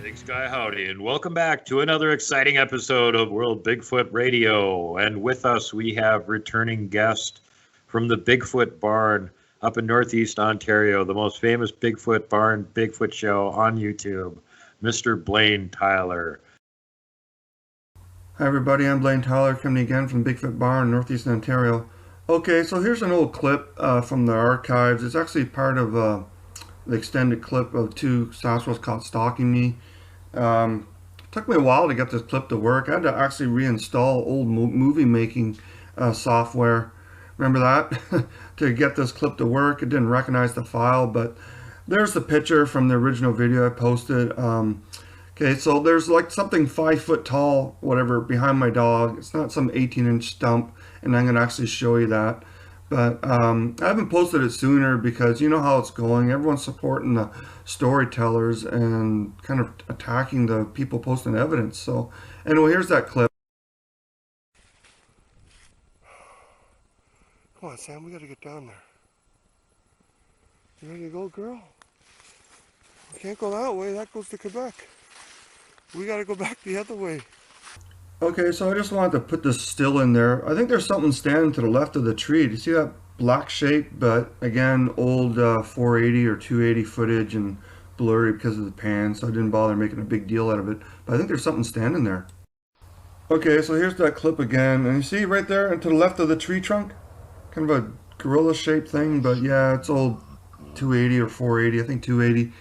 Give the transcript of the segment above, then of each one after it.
Big Sky Howdy, and welcome back to another exciting episode of World Bigfoot Radio. And with us, we have returning guest from the Bigfoot Barn up in Northeast Ontario, the most famous Bigfoot Barn Bigfoot show on YouTube, Mr. Blayne Tyler. Hi everybody, I'm Blayne Tyler coming again from Bigfoot Barn, Northeast Ontario. Okay, so here's an old clip from the archives. It's actually part of the extended clip of two Sasquatch caught stalking me. It took me a while to get this clip to work. I had to actually reinstall old movie making software. Remember that? To get this clip to work. It didn't recognize the file, but there's the picture from the original video I posted. Okay, so there's like something 5 foot tall, whatever, behind my dog. It's not some 18-inch stump, and I'm going to actually show you that. But I haven't posted it sooner because you know how it's going. Everyone's supporting the storytellers and kind of attacking the people posting evidence. So anyway, here's that clip. Come on, Sam, we got to get down there. You ready to go, girl? We can't go that way. That goes to Quebec. We got to go back the other way. Okay, so I just wanted to put this still in there. I think there's something standing to the left of the tree. Do you see that black shape? But again, old 480 or 280 footage and blurry because of the pan, so I didn't bother making a big deal out of it. But I think there's something standing there. Okay, so here's that clip again. And you see right there and to the left of the tree trunk? Kind of a gorilla shaped thing, but yeah, it's old 280 or 480, I think 280.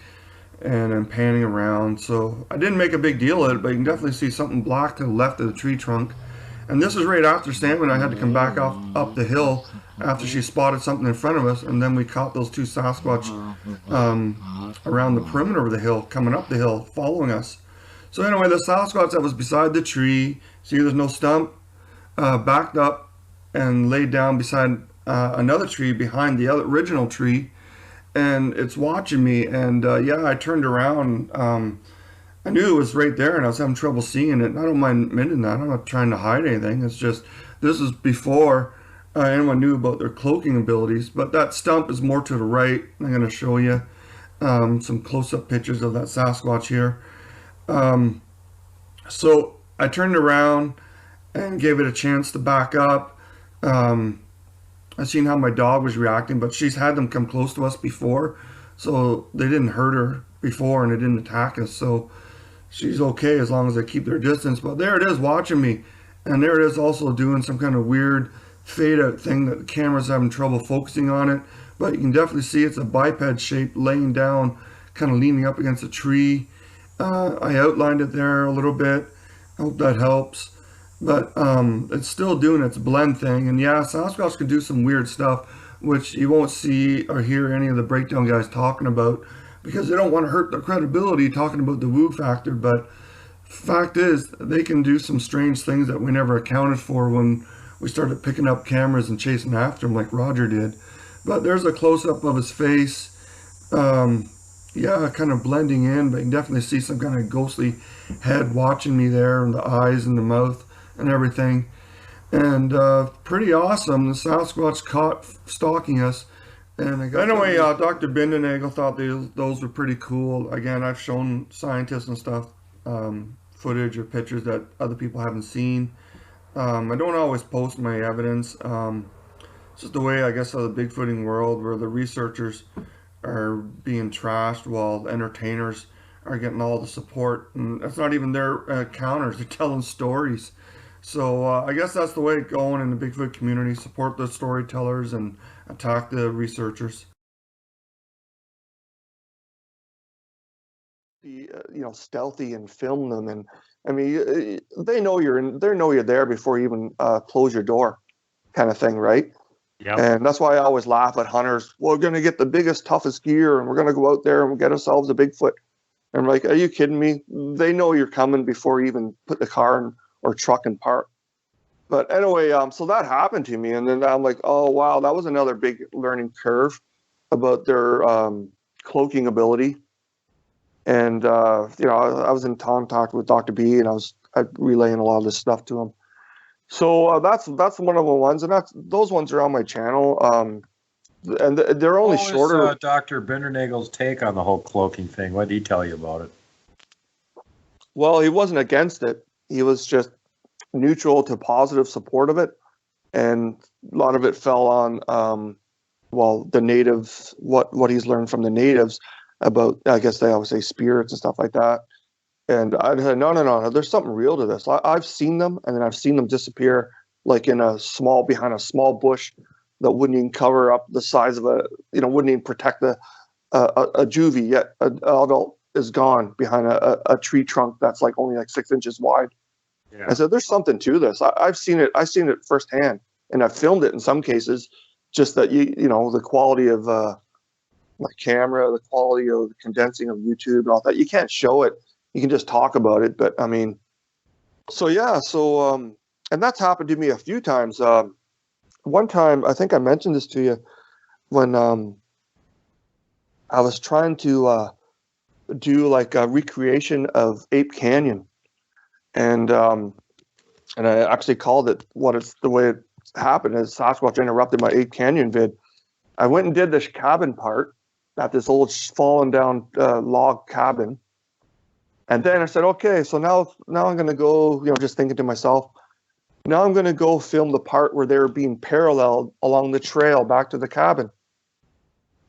And I'm panning around, so I didn't make a big deal of it, but you can definitely see something black to the left of the tree trunk. And this is right after Sam and I had to come back up the hill after she spotted something in front of us, and then we caught those two Sasquatch around the perimeter of the hill, coming up the hill, following us. So anyway, the Sasquatch that was beside the tree, see there's no stump, backed up and laid down beside another tree behind the original tree. And it's watching me, and yeah, I turned around. I knew it was right there, and I was having trouble seeing it. And I don't mind admitting that. I'm not trying to hide anything. It's just, this is before anyone knew about their cloaking abilities. But that stump is more to the right. I'm going to show you some close-up pictures of that Sasquatch here. So I turned around and gave it a chance to back up. I've seen how my dog was reacting, but she's had them come close to us before, so they didn't hurt her before and it didn't attack us, so she's okay as long as they keep their distance. But there it is watching me, and there it is also doing some kind of weird fade out thing that the camera's having trouble focusing on it, but you can definitely see it's a biped shape laying down, kind of leaning up against a tree. I outlined it there a little bit. I hope that helps. But it's still doing its blend thing. And yeah, Sasquatch can do some weird stuff, which you won't see or hear any of the breakdown guys talking about because they don't want to hurt their credibility talking about the woo factor. But fact is, they can do some strange things that we never accounted for when we started picking up cameras and chasing after him like Roger did. But there's a close-up of his face. Yeah, kind of blending in, but you can definitely see some kind of ghostly head watching me there, and the eyes and the mouth and everything. And pretty awesome. The Sasquatch caught stalking us. And anyway, Dr. Bindenagel thought those were pretty cool. Again, I've shown scientists and stuff footage or pictures that other people haven't seen. I don't always post my evidence. It's just the way, I guess, of the Bigfooting world, where the researchers are being trashed while entertainers are getting all the support. And that's not even their encounters. They're telling stories. So I guess that's the way it's going in the Bigfoot community. Support the storytellers and attack the researchers. You know, stealthy and film them, and I mean, they know you're there before you even close your door, kind of thing, right? Yep. And that's why I always laugh at hunters. We're going to get the biggest, toughest gear, and we're going to go out there and get ourselves a Bigfoot. And I'm like, are you kidding me? They know you're coming before you even put the car in or truck in park. But anyway, so that happened to me, and then I'm like, oh wow, that was another big learning curve about their cloaking ability. And you know, I was in contact with Dr. B, and I was relaying a lot of this stuff to him. So that's one of the ones, and those ones are on my channel. And they're only shorter. Dr. Bindernagel's take on the whole cloaking thing? What did he tell you about it? Well, he wasn't against it. He was just neutral to positive support of it. And a lot of it fell on, the natives, what he's learned from the natives about, I guess they always say spirits and stuff like that. And I said, no, there's something real to this. I've seen them, and then I've seen them disappear like behind a small bush that wouldn't even cover up the size of wouldn't even protect a juvie, yet an adult is gone behind a tree trunk that's like only like 6 inches wide. Yeah. I said, there's something to this. I've seen it firsthand, and I've filmed it in some cases. Just that the quality of my camera, the quality of the condensing of YouTube, and all that. You can't show it. You can just talk about it. But I mean, and that's happened to me a few times. One time, I think I mentioned this to you when I was trying to do like a recreation of Ape Canyon, and I actually called it the way it happened is Sasquatch interrupted my Ape Canyon vid. I went and did this cabin part at this old fallen down log cabin. And then I said, okay, so now I'm going to go, just thinking to myself, now I'm going to go film the part where they're being paralleled along the trail back to the cabin.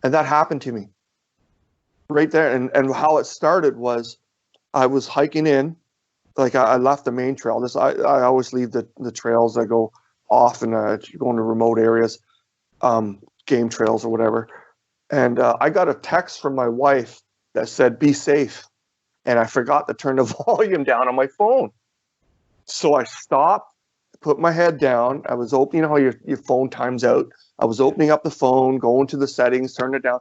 And that happened to me right there. And how it started was I was hiking in, like I left the main trail. I always leave the trails that go off and go into remote areas, game trails or whatever. And I got a text from my wife that said, be safe. And I forgot to turn the volume down on my phone. So I stopped, put my head down. I was opening, how your phone times out. I was opening up the phone, going to the settings, turning it down.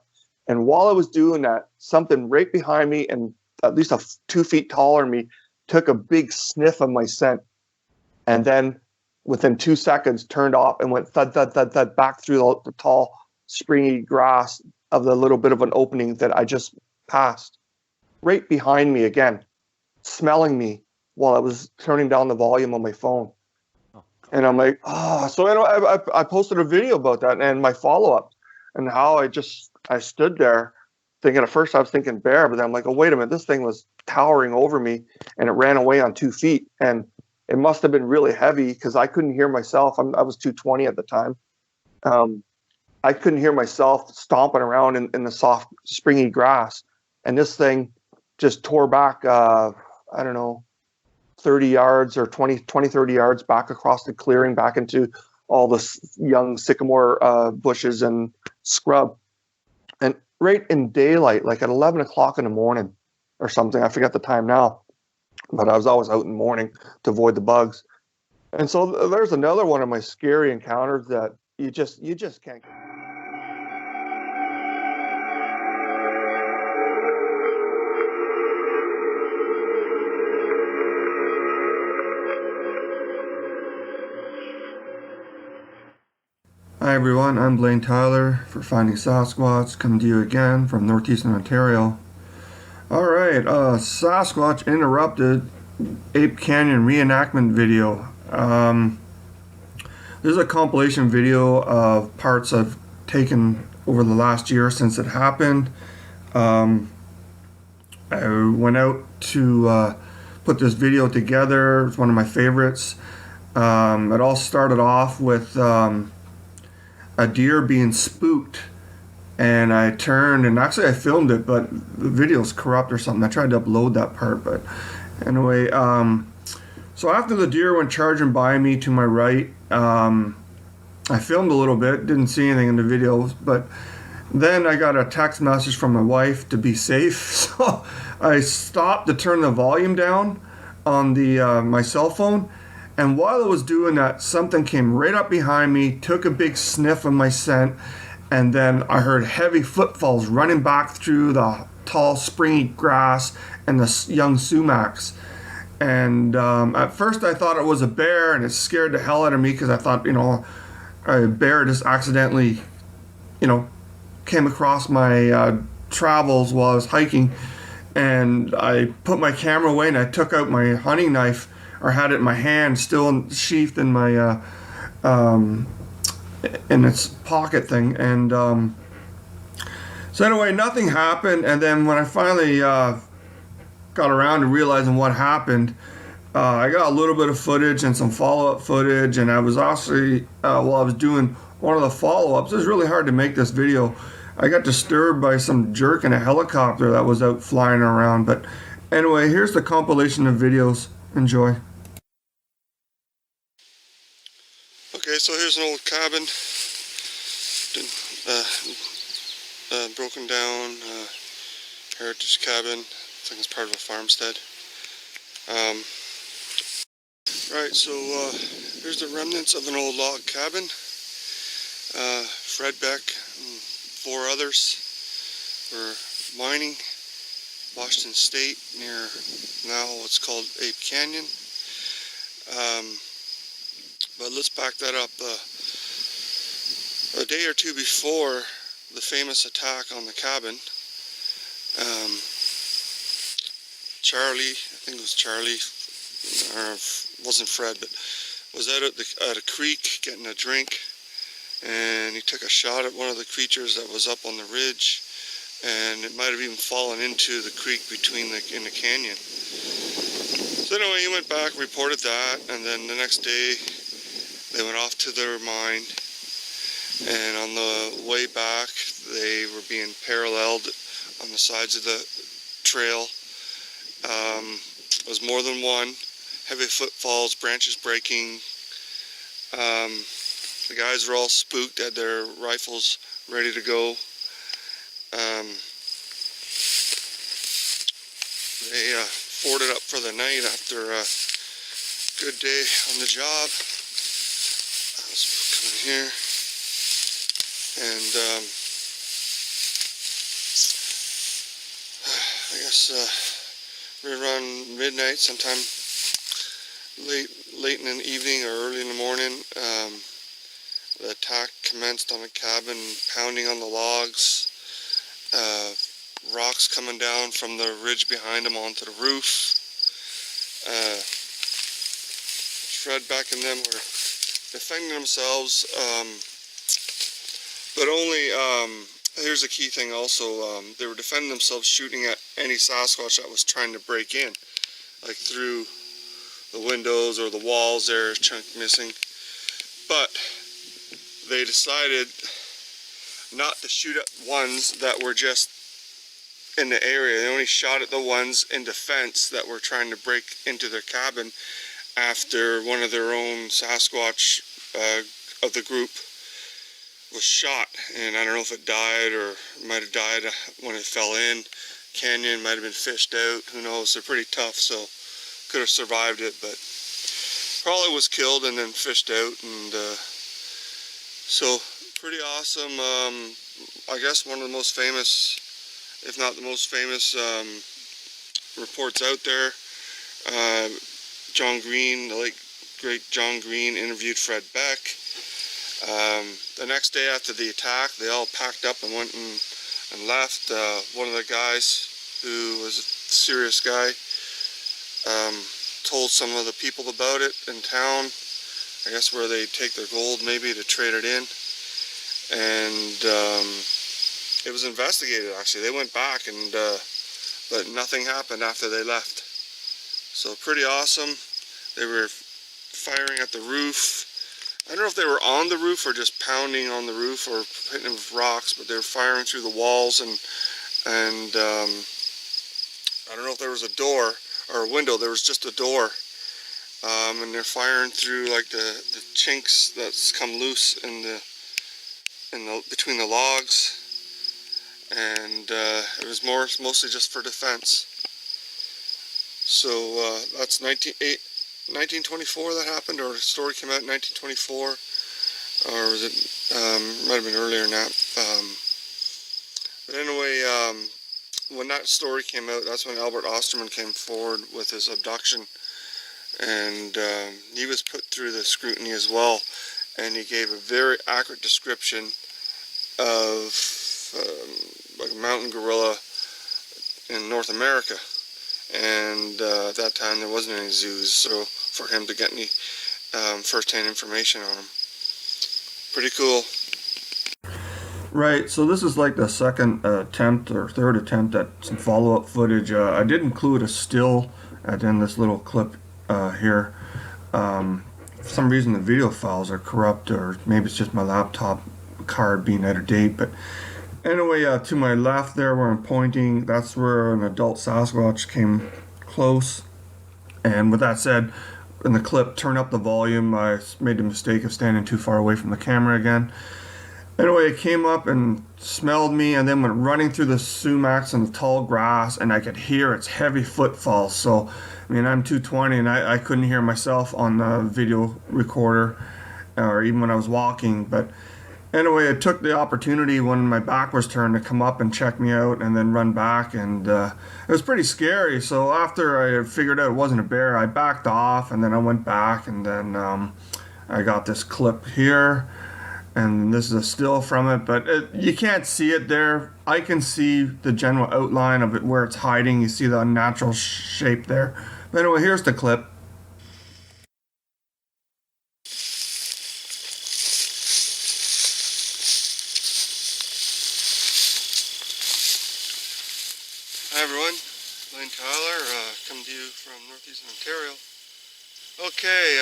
And while I was doing that, something right behind me and at least 2 feet taller than me took a big sniff of my scent. And then within 2 seconds turned off and went thud, thud, thud, thud back through the tall, springy grass of the little bit of an opening that I just passed. Right behind me again, smelling me while I was turning down the volume on my phone. And I'm like, so I posted a video about that and my follow-up and how I stood there thinking at first I was thinking bear, but then I'm like, oh, wait a minute, this thing was towering over me and it ran away on 2 feet. And it must have been really heavy because I couldn't hear myself. I was 220 at the time. I couldn't hear myself stomping around in the soft, springy grass. And this thing just tore back, 30 yards or 20, 30 yards back across the clearing, back into all the young sycamore bushes and scrub. And right in daylight, like at 11 o'clock in the morning or something, I forget the time now, but I was always out in the morning to avoid the bugs. And so there's another one of my scary encounters that you just can't. Hi everyone, I'm Blayne Tyler for Finding Sasquatch, coming to you again from Northeastern Ontario. Alright, Sasquatch interrupted Ape Canyon reenactment video. There's a compilation video of parts I've taken over the last year since it happened. I went out to put this video together. It's one of my favorites. It all started off with a deer being spooked, and I turned and actually I filmed it, but the video's corrupt or something. I tried to upload that part, but anyway, so after the deer went charging by me to my right, I filmed a little bit, didn't see anything in the videos, but then I got a text message from my wife to be safe, so I stopped to turn the volume down on the my cell phone. And while I was doing that, something came right up behind me, took a big sniff of my scent, and then I heard heavy footfalls running back through the tall, springy grass and the young sumacs. And at first I thought it was a bear, and it scared the hell out of me because I thought, a bear just accidentally, came across my travels while I was hiking. And I put my camera away and I took out my hunting knife, or had it in my hand, still sheathed in my in its pocket thing. And so anyway, nothing happened. And then when I finally got around to realizing what happened, I got a little bit of footage and some follow-up footage, and I was actually, while I was doing one of the follow-ups, it was really hard to make this video. I got disturbed by some jerk in a helicopter that was out flying around. But anyway, here's the compilation of videos. Enjoy. Okay, so here's an old cabin, broken down heritage cabin. I think it's part of a farmstead. Right, so here's the remnants of an old log cabin. Fred Beck and 4 others were mining, Washington State, near now what's called Ape Canyon. But let's back that up. A day or two before the famous attack on the cabin, Charlie, I think it was Charlie, or it wasn't Fred, but was out at a creek getting a drink, and he took a shot at one of the creatures that was up on the ridge, and it might have even fallen into the creek in the canyon. So anyway, he went back, reported that, and then the next day they went off to their mine, and on the way back they were being paralleled on the sides of the trail. It was more than one. Heavy footfalls, branches breaking. The guys were all spooked, had their rifles ready to go. They boarded up for the night after a good day on the job. Let's come in here. And I guess right around midnight, sometime late in the evening or early in the morning, the attack commenced on the cabin, pounding on the logs, rocks coming down from the ridge behind them onto the roof. Fred Beck and them were defending themselves, but only, here's a key thing also, they were defending themselves shooting at any Sasquatch that was trying to break in, like through the windows or the walls there, a chunk missing. But they decided not to shoot at ones that were just in the area. They only shot at the ones in defense that were trying to break into their cabin after one of their own Sasquatch of the group was shot, and I don't know if it died or it might have died when it fell in. Canyon might have been fished out, who knows. They're pretty tough, so could have survived it, but probably was killed and then fished out. And so pretty awesome. I guess one of the most famous, if not the most famous, reports out there. John Green, the late great John Green, interviewed Fred Beck. The next day after the attack, they all packed up and went and left. One of the guys, who was a serious guy, told some of the people about it in town, I guess where they take their gold maybe to trade it in. And it was investigated, actually. They went back, and but nothing happened after they left. So pretty awesome. They were firing at the roof. I don't know if they were on the roof or just pounding on the roof or hitting them with rocks, but they were firing through the walls, and I don't know if there was a door or a window. There was just a door, and they're firing through like the chinks that's come loose in the between the logs, and it was mostly just for defense. So that's 1924 that happened, or the story came out in 1924, or was it, might have been earlier than that. But anyway, when that story came out, that's when Albert Osterman came forward with his abduction, and he was put through the scrutiny as well, and he gave a very accurate description of like a mountain gorilla in North America. And at that time there wasn't any zoos, so for him to get any first-hand information on them. Pretty cool. Right, so this is like the second attempt or third attempt at some follow-up footage. I did include a still at the end of this little clip here. For some reason the video files are corrupt, or maybe it's just my laptop card being out of date. But anyway, to my left there where I'm pointing, that's where an adult Sasquatch came close. And with that said, in the clip, turn up the volume. I made the mistake of standing too far away from the camera again. Anyway, it came up and smelled me and then went running through the sumacs and the tall grass, and I could hear its heavy footfalls. So, I mean, I'm 220 and I couldn't hear myself on the video recorder or even when I was walking. But anyway, it took the opportunity when my back was turned to come up and check me out and then run back. And it was pretty scary. So after I figured out it wasn't a bear, I backed off and then I went back and then I got this clip here. And this is a still from it, but you can't see it there. I can see the general outline of it where it's hiding. You see the unnatural shape there. But anyway, here's the clip. Hi everyone, Blayne coming to you from northeastern Ontario. Okay,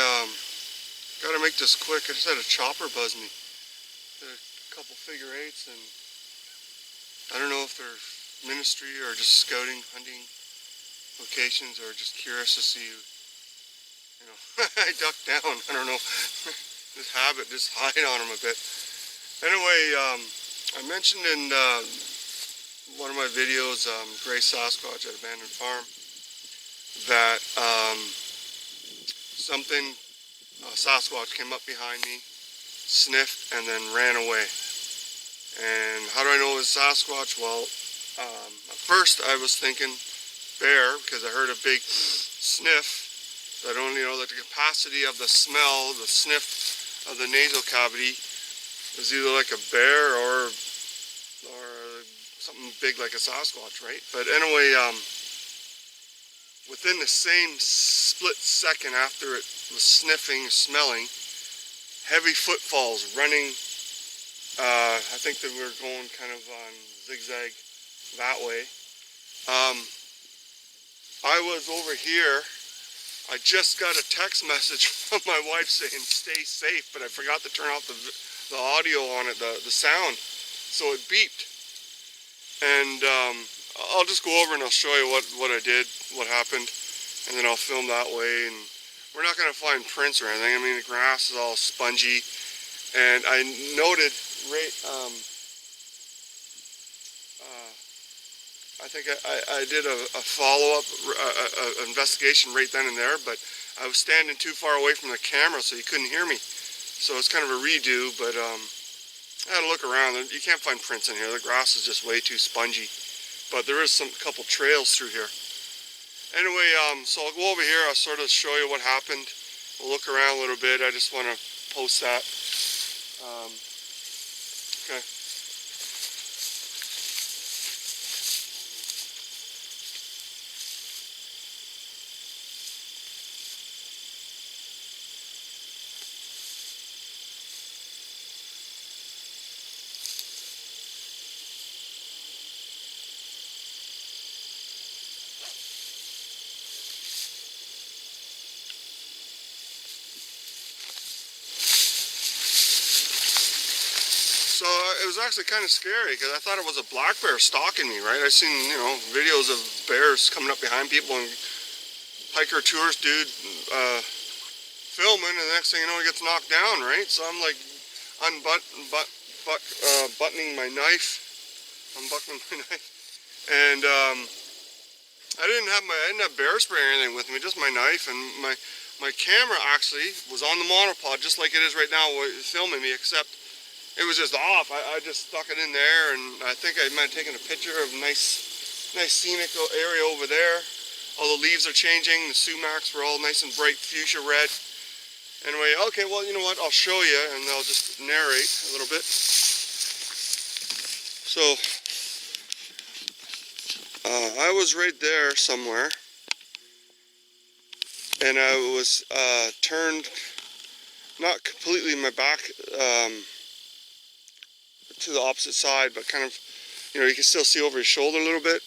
gotta make this quick. I just had a chopper buzz me. A couple figure eights, and I don't know if they're ministry or just scouting, hunting locations, or just curious to see, you know, I ducked down. I don't know, this habit, just hide on them a bit. Anyway, I mentioned in one of my videos, Gray Sasquatch at Abandoned Farm, that Sasquatch came up behind me, sniffed, and then ran away. And how do I know it was Sasquatch? Well, at first I was thinking bear, because I heard a big sniff. I don't, like the capacity of the smell, the sniff of the nasal cavity was either like a bear or something big like a Sasquatch, right? But anyway, within the same split second after it was sniffing, smelling, heavy footfalls running. I think that we were going kind of on zigzag that way. I was over here. I just got a text message from my wife saying stay safe, but I forgot to turn off the audio on it, the sound, so it beeped. And I'll just go over and I'll show you what I did, what happened, and then I'll film that way. And we're not going to find prints or anything. I mean, the grass is all spongy. And I noted right, I think I did a follow-up investigation right then and there, but I was standing too far away from the camera, so you couldn't hear me. So it's kind of a redo, but I had to look around. You can't find prints in here. The grass is just way too spongy. But there is a couple trails through here. Anyway, so I'll go over here. I'll sort of show you what happened. We'll look around a little bit. I just want to post that. Okay. So it was actually kind of scary because I thought it was a black bear stalking me, right? I've seen, videos of bears coming up behind people and hiker tourist dude filming, and the next thing you know he gets knocked down, right? So I'm like buttoning my knife, unbuckling my knife, and I didn't have bear spray or anything with me, just my knife, and my camera actually was on the monopod just like it is right now filming me, except it was just off. I just stuck it in there, and I think I might have taken a picture of a nice scenic area over there. All the leaves are changing. The sumacs were all nice and bright fuchsia red. Anyway, okay, well, you know what? I'll show you, and I'll just narrate a little bit. So, I was right there somewhere, and I was turned, not completely my back, to the opposite side, but kind of, you know, you can still see over his shoulder a little bit.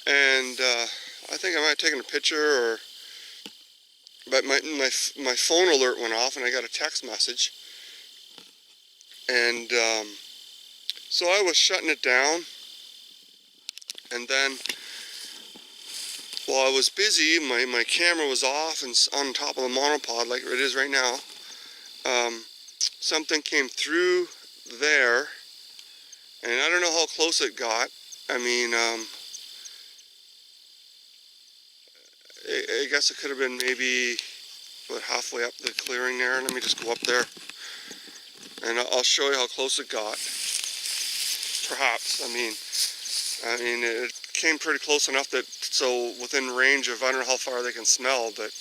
And I think I might have taken a picture, but my phone alert went off and I got a text message. And so I was shutting it down, and then while I was busy, my camera was off and on top of the monopod like it is right now. Something came through there, and I don't know how close it got. I mean, I guess it could have been maybe about halfway up the clearing there. Let me just go up there, and I'll show you how close it got. Perhaps, I mean, it came pretty close enough that, so within range of, I don't know how far they can smell, but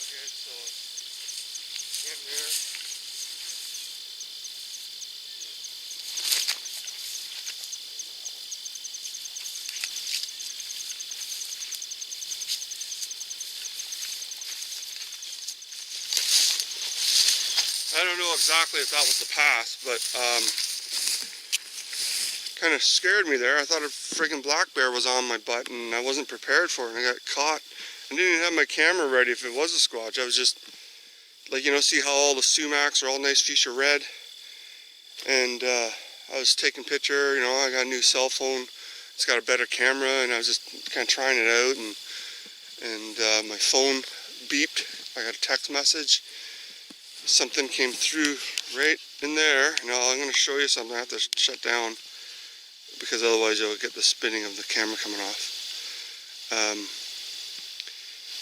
okay, so in there. I don't know exactly if that was the path, but kind of scared me there. I thought a freaking black bear was on my butt, and I wasn't prepared for it, and I got caught. I didn't even have my camera ready if it was a squatch. I was just, like, you know, see how all the sumacs are all nice fuchsia red? And I was taking picture, you know, I got a new cell phone. It's got a better camera, and I was just kind of trying it out, and my phone beeped. I got a text message. Something came through right in there. Now I'm going to show you something. I have to shut down because otherwise you'll get the spinning of the camera coming off.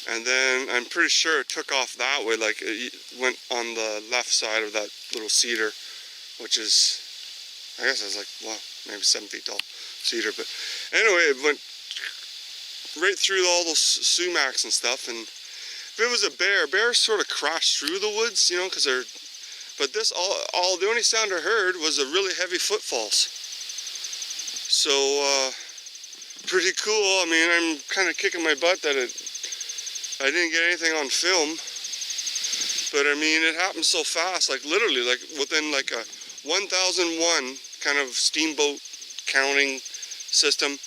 And then I'm pretty sure it took off that way, like it went on the left side of that little cedar, which is, I guess it's like, well, maybe 7 feet tall cedar. But anyway, it went right through all those sumacs and stuff. And if it was a bear, bears sort of crash through the woods, you know, because they're, but this, the only sound I heard was a really heavy footfalls. So, pretty cool. I mean, I'm kind of kicking my butt that I didn't get anything on film, but I mean, it happened so fast, like literally, like within like a 1001 kind of steamboat counting system,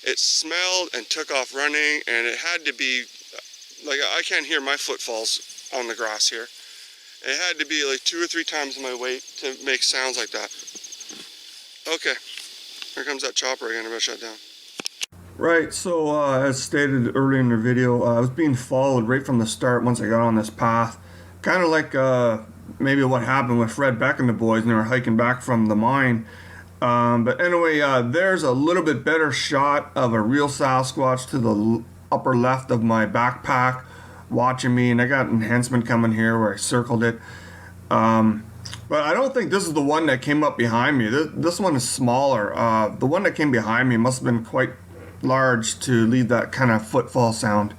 it smelled and took off running, and it had to be, like, I can't hear my footfalls on the grass here. It had to be like 2 or 3 times my weight to make sounds like that. Okay, here comes that chopper again. I better shut down. Right, so as stated earlier in the video, I was being followed right from the start once I got on this path. Kind of like maybe what happened with Fred Beck and the boys when they were hiking back from the mine. But anyway, there's a little bit better shot of a real Sasquatch to the upper left of my backpack watching me, and I got enhancement coming here where I circled it. But I don't think this is the one that came up behind me. This one is smaller. The one that came behind me must have been quite large to leave that kind of footfall sound.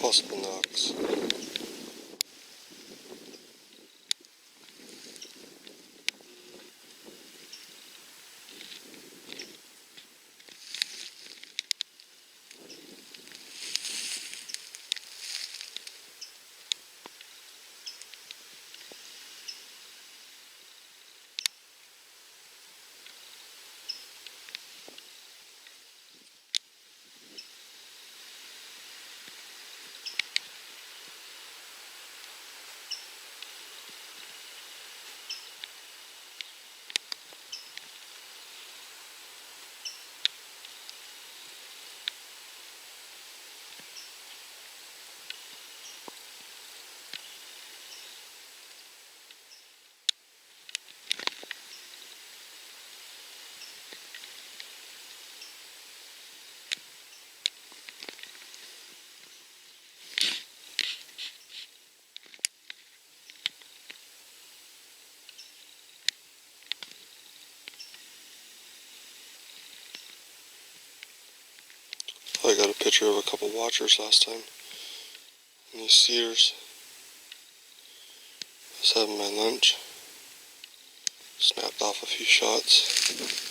Possible knocks. I got a picture of a couple watchers last time. And these cedars. I was having my lunch. Snapped off a few shots.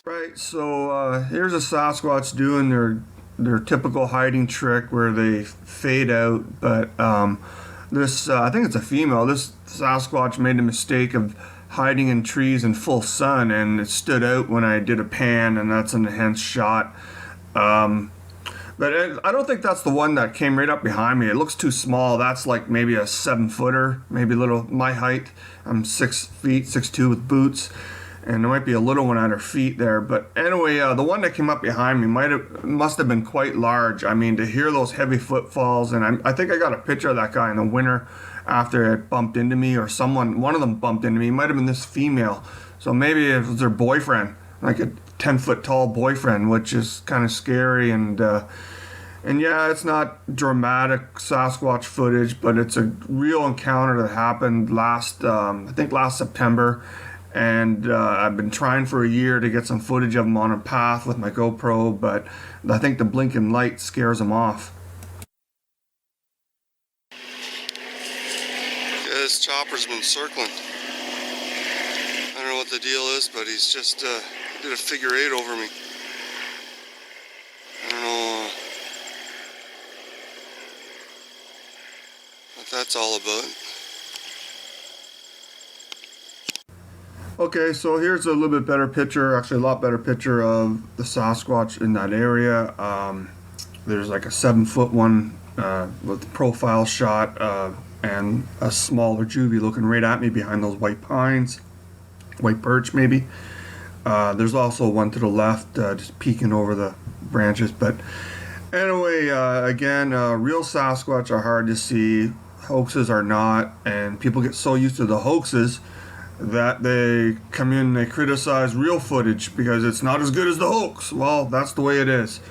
Right, so here's a Sasquatch doing their typical hiding trick where they fade out, but this I think it's a female. This Sasquatch made the mistake of hiding in trees in full sun, and it stood out when I did a pan, and that's an enhanced shot. But I don't think that's the one that came right up behind me. It looks too small. That's like maybe a 7-footer, maybe a little my height. I'm 6 feet, 6'2" with boots. And there might be a little one at her feet there. But anyway, the one that came up behind me must have been quite large. I mean, to hear those heavy footfalls, and I think I got a picture of that guy in the winter after it bumped into me, or one of them bumped into me. It might have been this female. So maybe it was her boyfriend, like a 10-foot tall boyfriend, which is kind of scary. And yeah, it's not dramatic Sasquatch footage, but it's a real encounter that happened last September. And I've been trying for a year to get some footage of them on a path with my GoPro, but I think the blinking light scares them off. Yeah, this chopper's been circling. I don't know what the deal is, but he's just did a figure 8 over me. I don't know what that's all about. Okay, so here's a little bit better picture, actually a lot better picture of the Sasquatch in that area. There's like a 7-foot one with the profile shot and a smaller juvie looking right at me behind those white pines, white birch maybe. There's also one to the left just peeking over the branches. But anyway, again, real Sasquatch are hard to see, hoaxes are not, and people get so used to the hoaxes that they come in and they criticize real footage because it's not as good as the hoax. Well, that's the way it is.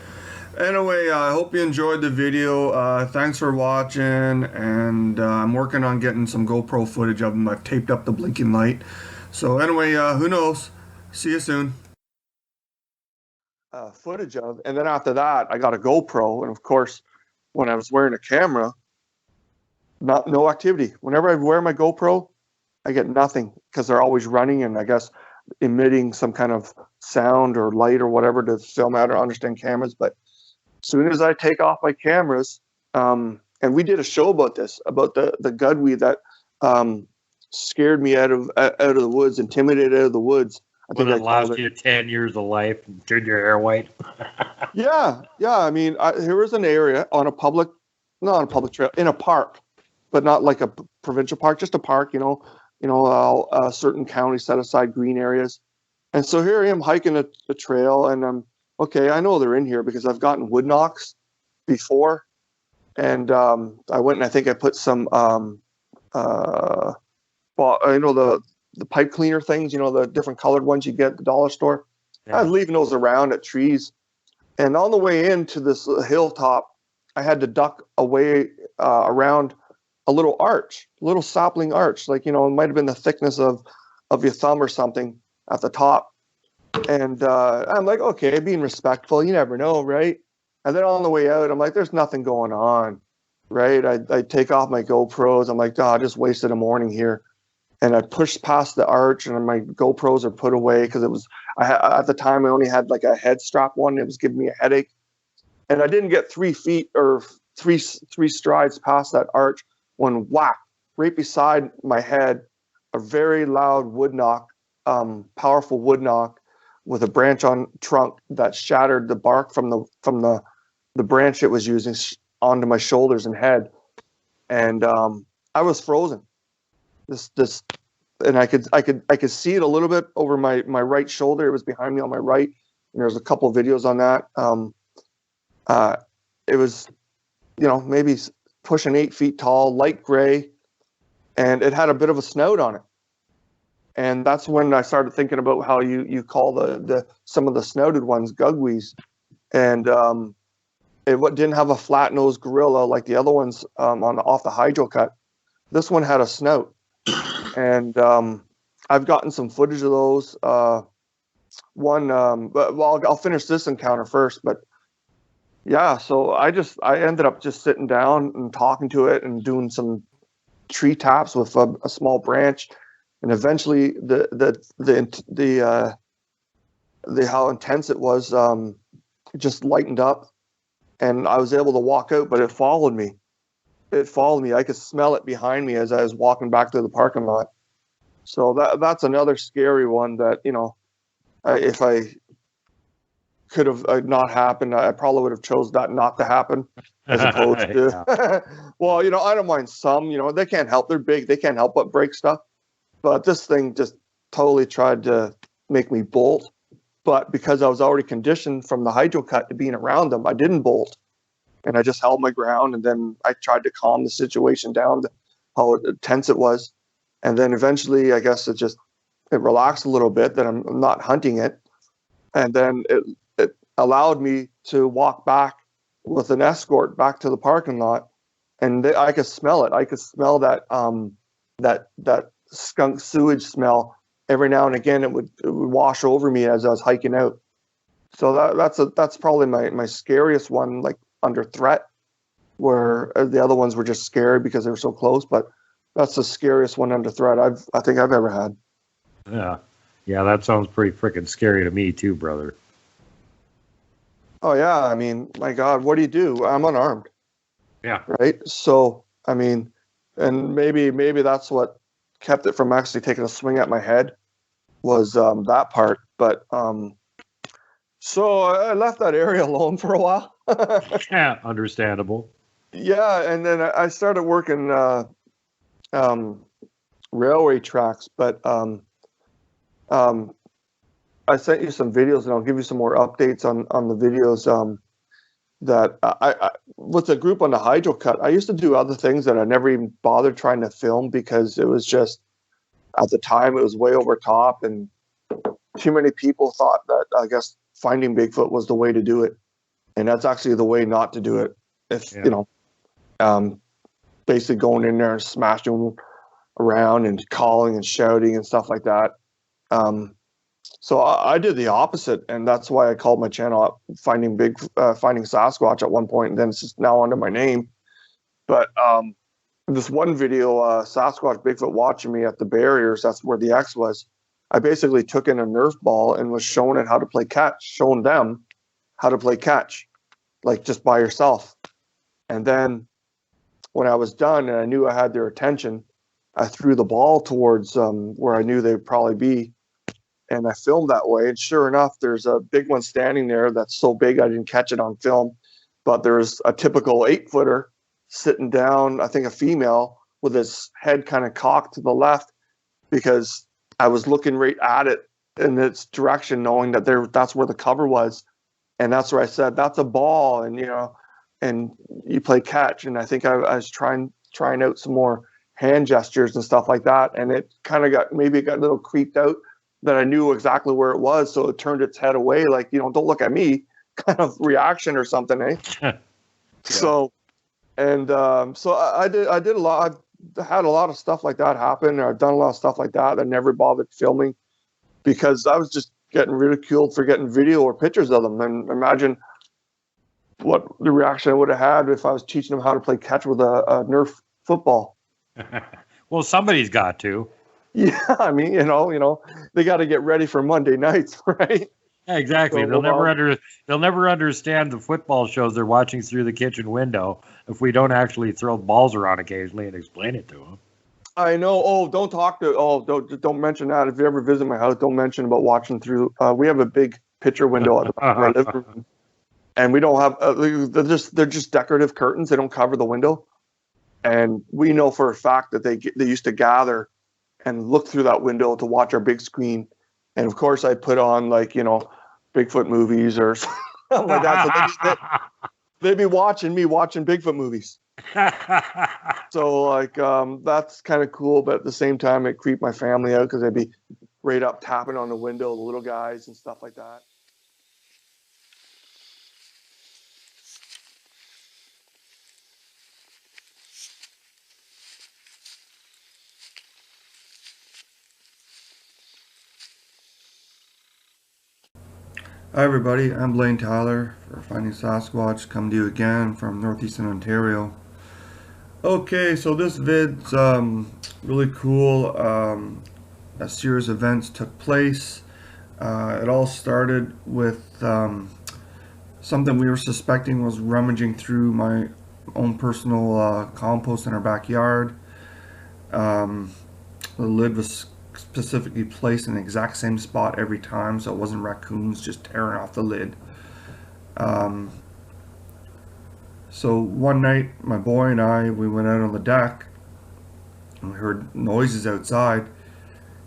Anyway, I hope you enjoyed the video. Thanks for watching, and I'm working on getting some GoPro footage of them. I've taped up the blinking light. So anyway, who knows? See you soon. Footage of, and then after that, I got a GoPro, and of course, when I was wearing a camera, no activity. Whenever I wear my GoPro, I get nothing because they're always running and I guess emitting some kind of sound or light or whatever to film out or understand cameras. But as soon as I take off my cameras, and we did a show about this, about the gudweed that scared me out of the woods, intimidated out of the woods. I think it lost you 10 years of life and turned your hair white. yeah. I mean, here was an area on not on a public trail, in a park, but not like a provincial park, just a park, certain counties set aside green areas. And so here I am hiking a trail, and okay, I know they're in here because I've gotten wood knocks before, And I went and I think I put some, well, I know the pipe cleaner things, the different colored ones you get at the dollar store. I was leaving those around at trees. And on the way into this hilltop, I had to duck away around a little arch, a little sapling arch. Like, it might have been the thickness of your thumb or something at the top. And I'm like, okay, being respectful, you never know, right? And then on the way out, I'm like, there's nothing going on, right? I take off my GoPros. I'm like, I just wasted a morning here. And I pushed past the arch, and my GoPros are put away because at the time I only had like a head strap one. It was giving me a headache, and I didn't get 3 feet or three strides past that arch when whack, right beside my head, a very loud wood knock, powerful wood knock with a branch on trunk that shattered the bark from the branch it was using onto my shoulders and head, and I was frozen. This, and I could see it a little bit over my right shoulder. It was behind me on my right, and there's a couple of videos on that. It was, maybe pushing 8 feet tall, light gray, and it had a bit of a snout on it. And that's when I started thinking about how you call the some of the snouted ones gugwees, and it didn't have a flat nosed gorilla like the other ones off the hydro cut. This one had a snout. And I've gotten some footage of those. I'll finish this encounter first. But yeah, so I ended up just sitting down and talking to it and doing some tree taps with a small branch, and eventually the how intense it was just lightened up, and I was able to walk out. But it followed me. I could smell it behind me as I was walking back to the parking lot. So that's another scary one that, if I could have not happened, I probably would have chose that not to happen as opposed to, well, I don't mind some, they can't help. They're big. They can't help but break stuff. But this thing just totally tried to make me bolt. But because I was already conditioned from the hydro cut to being around them, I didn't bolt. And I just held my ground, and then I tried to calm the situation down to how tense it was. And then eventually, I guess it relaxed a little bit that I'm not hunting it. And then it allowed me to walk back with an escort back to the parking lot. And I could smell it. I could smell that that skunk sewage smell. Every now and again, it would wash over me as I was hiking out. So that's probably my scariest one, like under threat, where the other ones were just scared because they were so close. But that's the scariest one under threat I think I've ever had. Yeah, that sounds pretty freaking scary to me too, brother. Oh yeah, I mean, my God, what do you do? I'm unarmed. Yeah. Right. So I mean, and maybe that's what kept it from actually taking a swing at my head was that part. But so I left that area alone for a while. Yeah, understandable. Yeah, and then I started working railway tracks, but I sent you some videos, and I'll give you some more updates on the videos that I with the group on the hydro cut. I used to do other things that I never even bothered trying to film because it was just, at the time, it was way over top, and too many people thought that, I guess, finding Bigfoot was the way to do it. And that's actually the way not to do it. If, basically going in there and smashing around and calling and shouting and stuff like that. So I did the opposite, and that's why I called my channel Finding Sasquatch at one point, and then it's just now under my name. But this one video, Sasquatch Bigfoot watching me at the barriers, that's where the X was. I basically took in a Nerf ball and was showing them how to play catch, like just by yourself. And then when I was done and I knew I had their attention, I threw the ball towards where I knew they'd probably be. And I filmed that way. And sure enough, there's a big one standing there that's so big I didn't catch it on film. But there's a typical 8-footer sitting down, I think a female, with his head kind of cocked to the left, because I was looking right at it in its direction, knowing that that's where the cover was. And that's where I said, that's a ball. And, and you play catch. And I think I was trying out some more hand gestures and stuff like that. And it kind of got a little creeped out that I knew exactly where it was. So it turned its head away, like, don't look at me kind of reaction or something, eh? Yeah. So, and so I did a lot. I've had a lot of stuff like that happen. I've done a lot of stuff like that. I never bothered filming because I was just getting ridiculed for getting video or pictures of them. And imagine what the reaction I would have had if I was teaching them how to play catch with a Nerf football. Well, somebody's got to. Yeah, I mean, they got to get ready for Monday nights, right? Yeah, exactly. So, they'll never understand the football shows they're watching through the kitchen window if we don't actually throw balls around occasionally and explain it to them. I know. Oh, don't mention that. If you ever visit my house, don't mention about watching through. We have a big picture window at the back of our living room, and we don't have. They're just decorative curtains. They don't cover the window, and we know for a fact that they used to gather and look through that window to watch our big screen. And of course, I put on Bigfoot movies or something like that. So they'd be watching me watching Bigfoot movies. So that's kind of cool, but at the same time, it creeped my family out because they'd be right up tapping on the window, the little guys and stuff like that. Hi everybody, I'm Blayne Tyler for Finding Sasquatch, coming to you again from northeastern Ontario. Okay, so this vid's really cool. A series of events took place. It all started with something we were suspecting was rummaging through my own personal compost in our backyard. The lid was specifically placed in the exact same spot every time, so it wasn't raccoons just tearing off the lid. So one night my boy and I, we went out on the deck and we heard noises outside,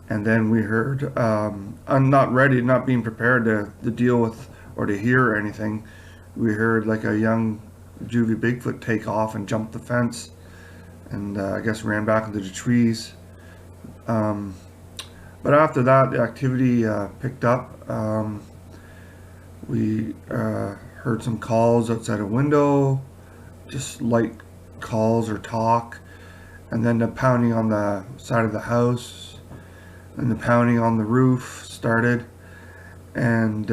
and then we heard I'm not being prepared to deal with or to hear anything. We heard like a young juvie Bigfoot take off and jump the fence, and I guess ran back into the trees. But after that, the activity picked up. We heard some calls outside a window, just light calls or talk, and then the pounding on the side of the house, and the pounding on the roof started, and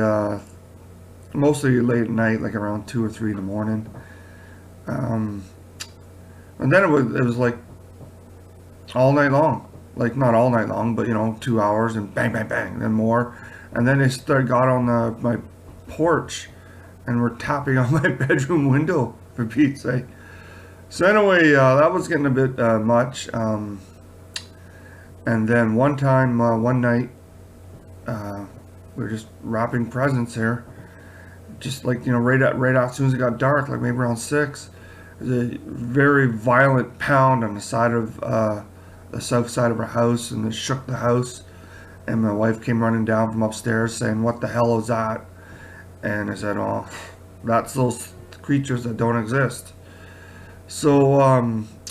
mostly late at night, like around 2 or 3 in the morning. And then it was like all night long. Like not all night long, but 2 hours and bang, bang, bang, then more. And then they got on my porch and were tapping on my bedroom window, for Pete's sake. So anyway, that was getting a bit much. And then one night, we were just wrapping presents here. Just like, right as soon as it got dark, like maybe around 6, there's a very violent pound on the side of the south side of our house, and it shook the house, and my wife came running down from upstairs saying, "What the hell is that?" And I said, "Oh, that's those creatures that don't exist." So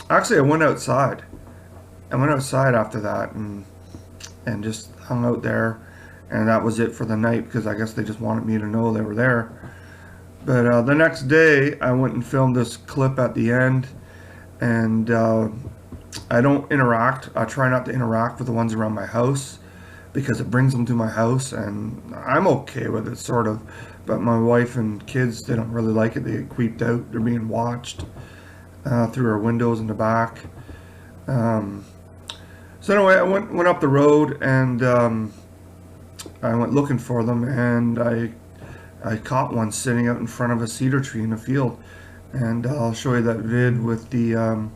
actually I went outside after that and just hung out there, and that was it for the night, because I guess they just wanted me to know they were there. But the next day I went and filmed this clip at the end, and I don't interact. I try not to interact with the ones around my house because it brings them to my house, and I'm okay with it, sort of. But my wife and kids, they don't really like it. They get creeped out. They're being watched through our windows in the back. So anyway, I went up the road, and I went looking for them, and I caught one sitting out in front of a cedar tree in a field. And I'll show you that vid with the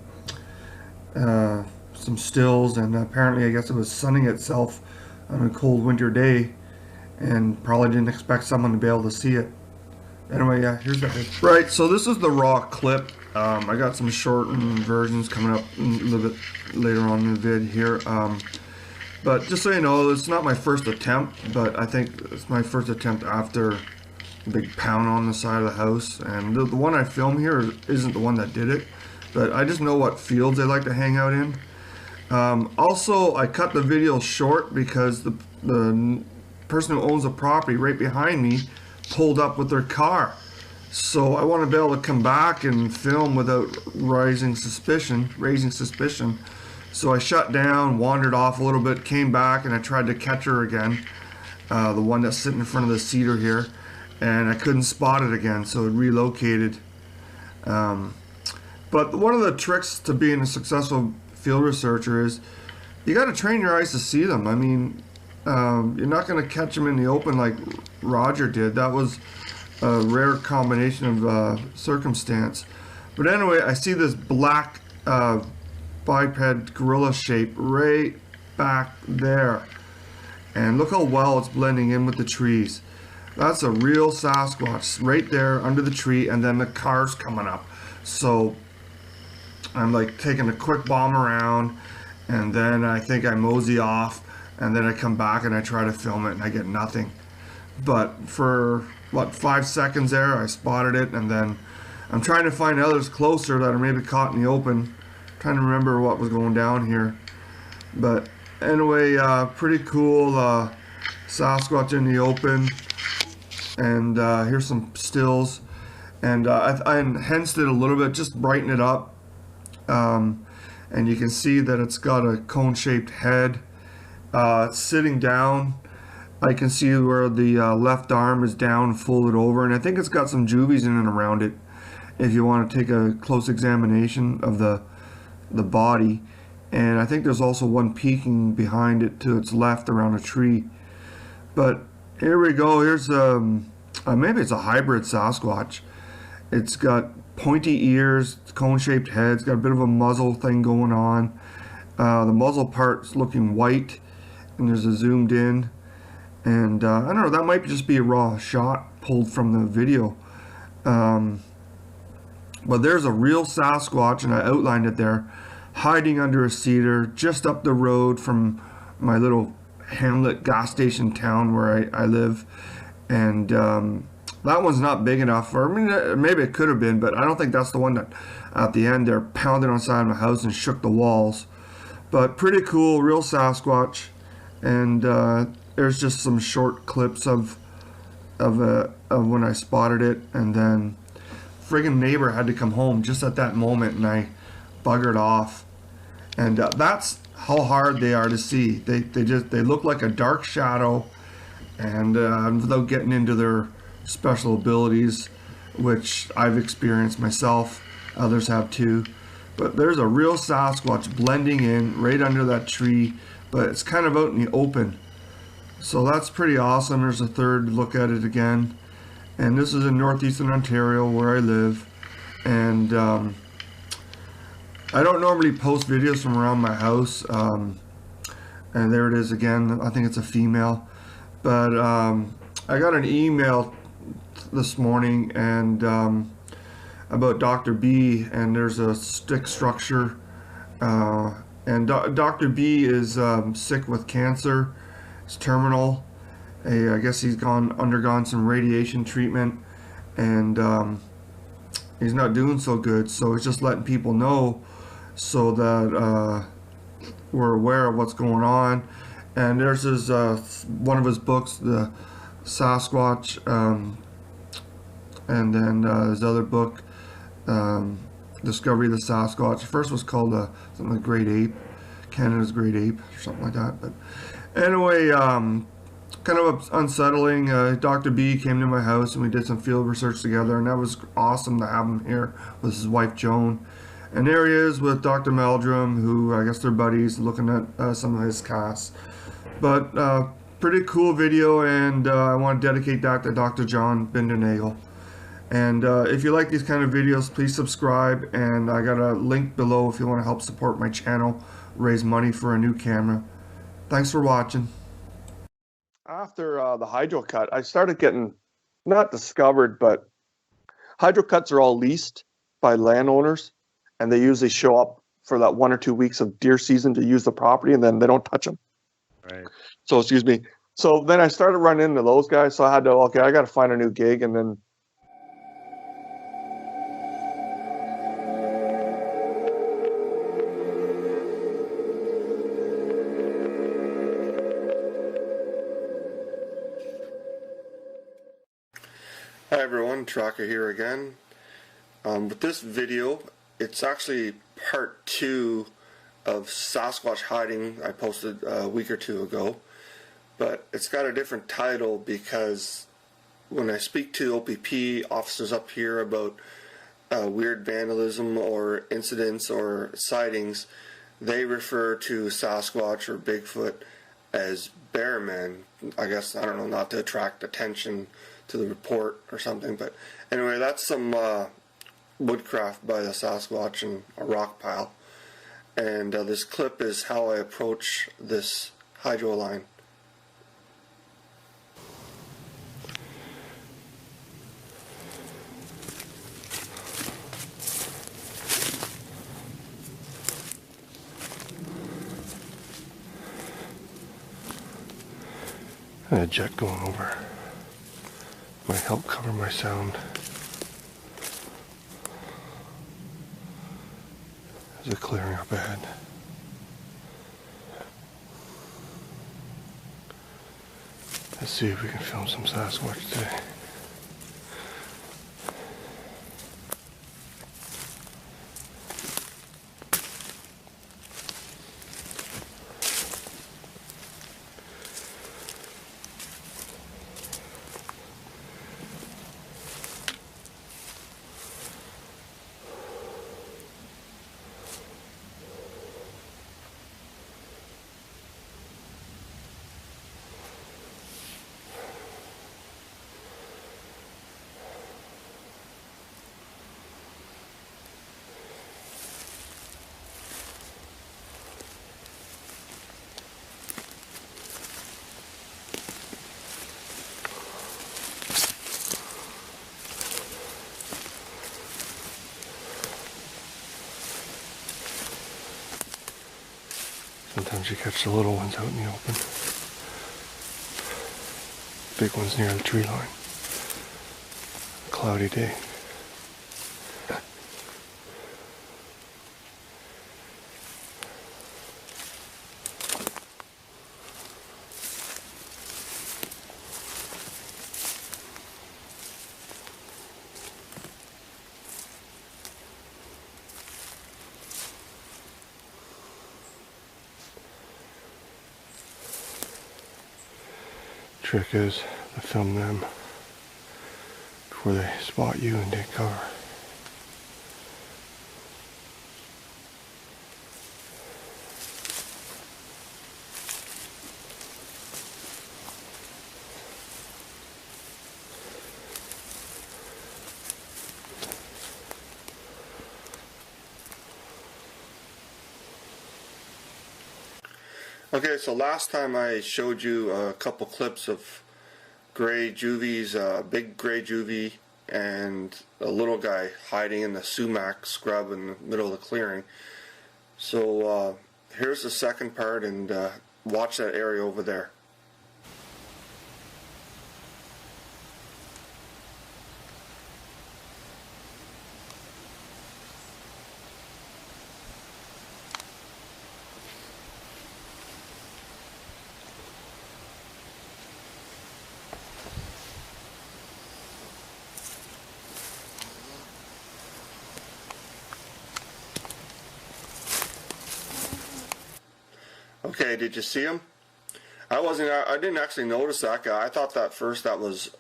some stills, and apparently I guess it was sunning itself on a cold winter day, and probably didn't expect someone to be able to see it. Anyway, yeah, here's that. Right, so this is the raw clip. I got some shortened versions coming up a little bit later on in the vid here. But just so you know, it's not my first attempt, but I think it's my first attempt after big pound on the side of the house. And the one I film here isn't the one that did it, but I just know what fields they like to hang out in. Also, I cut the video short because the person who owns the property right behind me pulled up with their car. So I want to be able to come back and film without raising suspicion. So I shut down, wandered off a little bit, came back, and I tried to catch her again. The one that's sitting in front of the cedar here, and I couldn't spot it again, so it relocated. But one of the tricks to being a successful field researcher is you got to train your eyes to see them. I mean, you're not going to catch them in the open like Roger did. That was a rare combination of circumstance. But anyway, I see this black biped gorilla shape right back there. And look how well it's blending in with the trees. That's a real Sasquatch right there under the tree, and then the car's coming up. So I'm like taking a quick bomb around, and then I think I mosey off, and then I come back and I try to film it and I get nothing. But for 5 seconds there, I spotted it, and then I'm trying to find others closer that are maybe caught in the open. I'm trying to remember what was going down here. But anyway, pretty cool Sasquatch in the open. And here's some stills. And I enhanced it a little bit, just brighten it up. And you can see that it's got a cone-shaped head. It's sitting down. I can see where the left arm is down, folded over, and I think it's got some juvies in and around it. If you want to take a close examination of the body, and I think there's also one peeking behind it to its left around a tree. But here we go. Here's maybe it's a hybrid Sasquatch. It's got pointy ears, cone-shaped head. It's got a bit of a muzzle thing going on. The muzzle part's looking white, and there's a zoomed in. And I don't know, that might just be a raw shot pulled from the video. But there's a real Sasquatch, and I outlined it there, hiding under a cedar just up the road from my little hamlet gas station town where I live. And that one's not big enough, or I mean, maybe it could have been, but I don't think that's the one that at the end there pounded on the side of my house and shook the walls. But pretty cool, real Sasquatch. And there's just some short clips of when I spotted it, and then friggin' neighbor had to come home just at that moment, and I buggered off. And that's how hard they are to see. They look like a dark shadow, and without getting into their special abilities, which I've experienced myself, others have too. But there's a real Sasquatch blending in right under that tree, but it's kind of out in the open. So that's pretty awesome. There's a third look at it again. And this is in northeastern Ontario where I live. And I don't normally post videos from around my house. And there it is again. I think it's a female. But I got an email this morning and about Dr. B, and there's a stick structure. And Dr. B is sick with cancer. It's terminal. I guess he's undergone some radiation treatment, and he's not doing so good. So it's just letting people know so that we're aware of what's going on. And there's his one of his books, the Sasquatch, and then his other book, Discovery of the Sasquatch. The first was called something like Great Ape, Canada's Great Ape, or something like that. But anyway, kind of unsettling. Dr. B came to my house and we did some field research together, and that was awesome to have him here with his wife Joan. And there he is with Dr. Meldrum, who I guess they're buddies, looking at some of his casts. But pretty cool video, and I want to dedicate that to Dr. John Bindernagel. And if you like these kind of videos, please subscribe, and I got a link below if you want to help support my channel, raise money for a new camera. Thanks for watching. After the hydro cut, I started getting, not discovered, but hydro cuts are all leased by landowners, and they usually show up for that 1 or 2 weeks of deer season to use the property, and then they don't touch them. Right. So, excuse me. So then I started running into those guys. So I had to, okay, I got to find a new gig. And then hi everyone, Tracker here again. With this video, it's actually part 2 of Sasquatch hiding I posted a week or two ago. But it's got a different title because when I speak to OPP officers up here about weird vandalism or incidents or sightings, they refer to Sasquatch or Bigfoot as bear man. I guess, I don't know, not to attract attention to the report or something. But anyway, that's some woodcraft by the Sasquatch and a rock pile. And this clip is how I approach this hydro line. And a jet going over might help cover my sound. There's a clearing up ahead. Let's see if we can film some Sasquatch today. Sometimes you catch the little ones out in the open. Big ones near the tree line. Cloudy day. Trick is to film them before they spot you and take cover. Okay, so last time I showed you a couple clips of gray juvies, big gray juvie and a little guy hiding in the sumac scrub in the middle of the clearing. So here's the second part, and watch that area over there. Okay, did you see him? I didn't actually notice that guy. I thought that first that was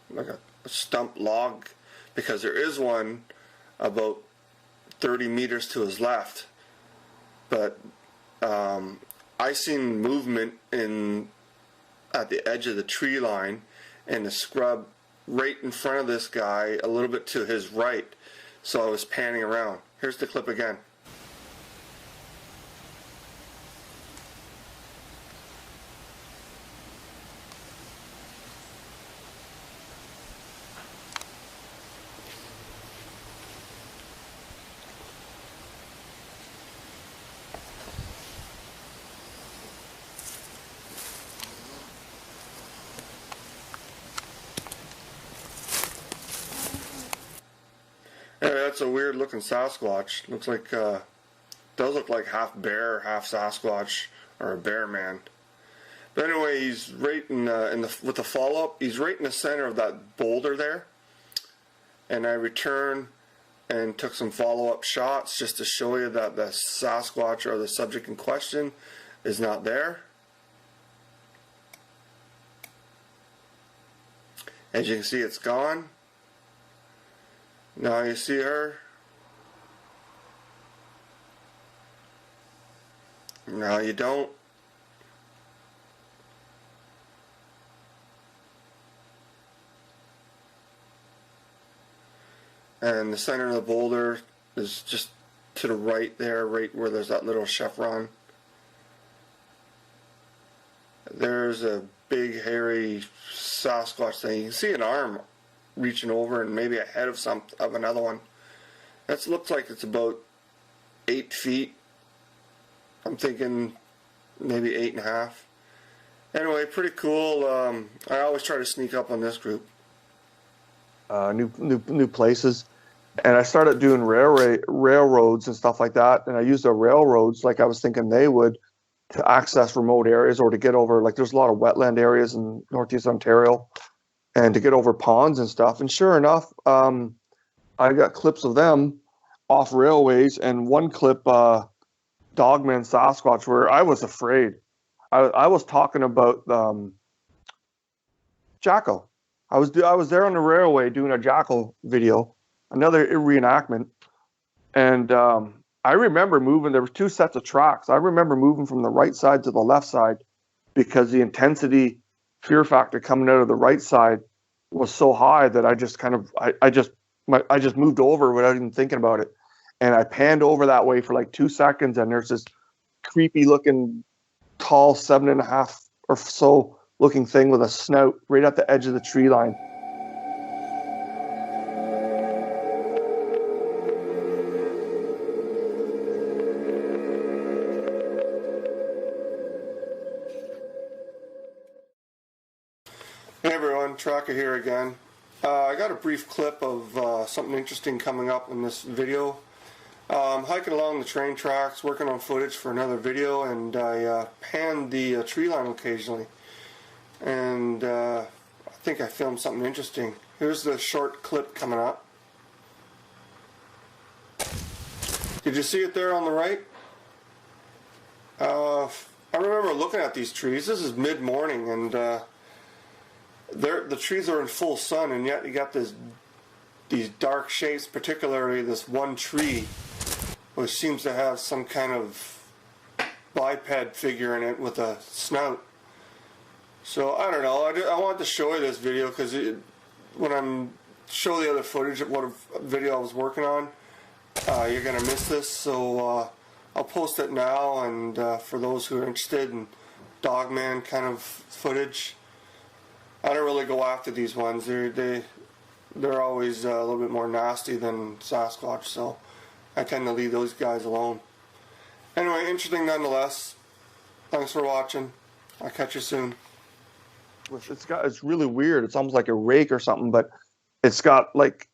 like a stump log, because there is one about 30 meters to his left. But I seen movement at the edge of the tree line and the scrub right in front of this guy, a little bit to his right. So I was panning around. Here's the clip again. it's a weird looking Sasquatch. Looks like, does look like half bear, half Sasquatch, or a bear man. But anyway, he's right with the follow-up, he's right in the center of that boulder there. And I returned and took some follow-up shots just to show you that the Sasquatch or the subject in question is not there. As you can see, it's gone. Now you see her. Now you don't. And the center of the boulder is just to the right there, right where there's that little chevron. There's a big hairy Sasquatch thing. You can see an arm reaching over and maybe a head of another one. That looks like it's about 8 feet. I'm thinking maybe 8.5. Anyway, pretty cool. I always try to sneak up on this group. New places. And I started doing railroads and stuff like that. And I used the railroads like I was thinking they would to access remote areas or to get over, like there's a lot of wetland areas in Northeast Ontario, and to get over ponds and stuff. And sure enough, I got clips of them off railways, and one clip, Dogman Sasquatch, where I was afraid. I was talking about jackal. I was there on the railway doing a jackal video, another reenactment, and I remember moving. There were 2 sets of tracks. I remember moving from the right side to the left side because the intensity, fear factor coming out of the right side was so high that I just I just moved over without even thinking about it, and I panned over that way for like 2 seconds, and there's this creepy looking, tall 7.5 or so looking thing with a snout right at the edge of the tree line. Hey everyone, Tracker here again. I got a brief clip of something interesting coming up in this video. I'm hiking along the train tracks, working on footage for another video, and I panned the tree line occasionally. And I think I filmed something interesting. Here's the short clip coming up. Did you see it there on the right? I remember looking at these trees. This is mid-morning, and the trees are in full sun, and yet you got these dark shapes, particularly this one tree, which seems to have some kind of biped figure in it with a snout. So I don't know. I wanted to show you this video because when I'm show the other footage of what video I was working on, you're gonna miss this. So I'll post it now, and for those who are interested in Dogman kind of footage. I don't really go after these ones. They're always a little bit more nasty than Sasquatch, so I tend to leave those guys alone. Anyway, interesting nonetheless. Thanks for watching. I'll catch you soon. It's really weird. It's almost like a rake or something, but it's got like,